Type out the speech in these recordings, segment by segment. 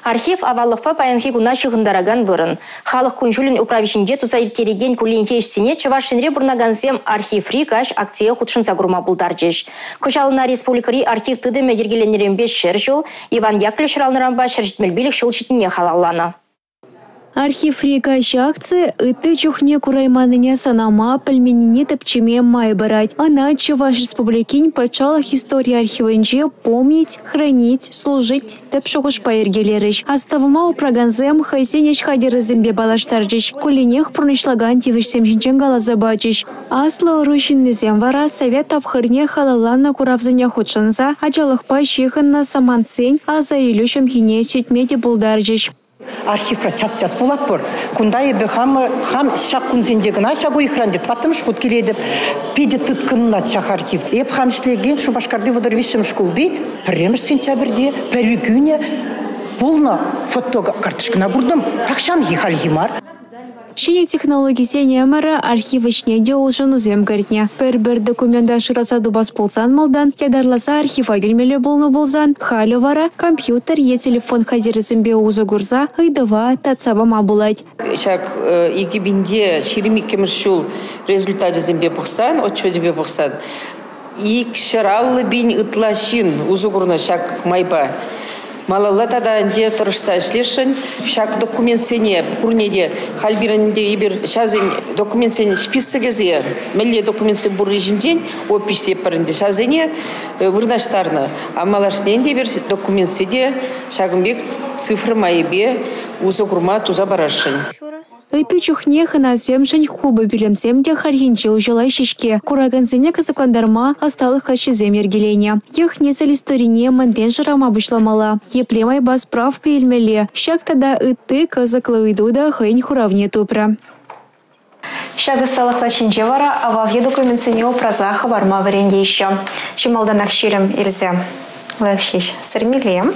Архив аваллықпа паянхи гуна шығындараган бұрын. Халық күншілін управишінде туза иртереген кулинхейшсіне Чувашинре бұрнаганзем архив-ри каш акция худшынса грума бұлдар жеш. Көшалына республикари архив тыды мәдергеленерен 5 шыр жол, Иван Яковлевич ралныранба шыржитмелбелік шыл читіне халаллана. Архив рекаши акции ыты чухне курайманыне санама пельменине топчеме май барать. Она Чуваш республикин почалах истории архивенче помнить, хранить, служить топшогуш паергелерыш. Аставыма управганзем хайсенеч хадерызымбе балаштаржич. Кулинех пронышлаган тивишсем жинченгала забачиш. Асла рушиннезем вара совет авхырне халалана куравзыне худшанса, ачалыхпа шиханна саманцень, а за илющем хине сютмеде булдаржич. Архивра час булап бор. Кундай бе хам шак кунзендегна шагу ихранде тваттымш хут келеді. Пиде тыткынна шах архив. Еп хамшлеген Шубашкарды водорвишем школды. Премш сентябрьде перегүне полна фото карточкана бурдым. Такшан ехал химар. Шине технологии сенемара архивочне деолжын узем горитне. Бір документа шырасаду бас болсан малдан, ядарласа архива келмелі болны болзан, халі вара, компьютер, телефон хазирызымбе узы гурза, ыйдыва татсабама булать. Шак егибинде ширимик кеміршул результаты зімбе бұқсан, отчёдебе бұқсан. Ик шыраллы бин ытлашин узы гурна шак майба. Малалла тада де тұрышса ішлешін, шак документ сене, курнеде, халбирінде ебір шавзен документ сене шписсігізе, мәлі документ сен бұры жінден, опиште парынде шавзене вырнаштарны. А малашнен де бір документ седе, шагымбек цифры майыбе, узы курма туза барашын. Ыты чухне ханазем жын хубы билемсемде харгинче ужылай шишке. Кураганзене казакландарма осталых хащезем ергелене. Ех несел историне мандрен жырама бышламала. Еплемай бас правка илмеле. Щак тада ыты казаклауидуда хайн хуравне тупра. Щак осталых лачинче вара, а валге документсене опразаха варма варенде еще. Чималданах ширем ирзе. Лакшиш сырмилем.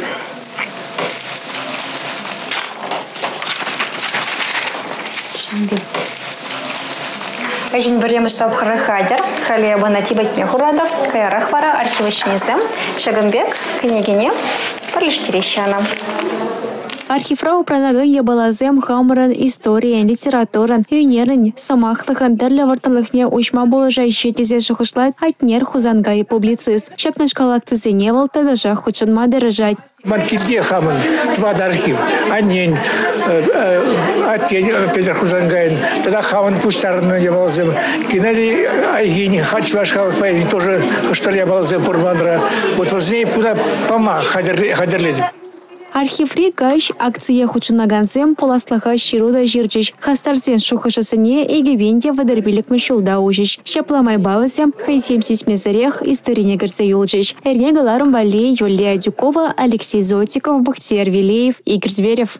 Кажин берем штаб харахадер, халеба натибать мехурада, каярахвара, архивочнизем, шагамбек, княгине, парлиштерещана. Архивра упранагын ебалазем хамран историен, литературан, юнерен, самахлыхан дәрлі вартанлыхне учма болыжай шетезе шухышлайт атнер хузанга и публицист. Шакна шкалакцызе не был тадажа худшанма дырыжать. Манкильде хаман, два архив, анень, Петр Хузангайн, тогда хаман пуштарны ебалазем. Геннадий Айгини, Хачваш Халпай, тоже что ли ебалазем пурмандра. Вот возле куда пома хадерлезем. Архиври каш акция худшынаганзем поласлаха шируда жирчиш. Хастарсен шухышысыне егевенде вадырбилік мүшілда ужиш. Шапламай бавызем хайсем сесмезарех историне гірсе юлчиш. Эрне галарым Валей, Юлия Дюкова, Алексей Зотиков, Бахтияр Вилеев, Игорь Зверев.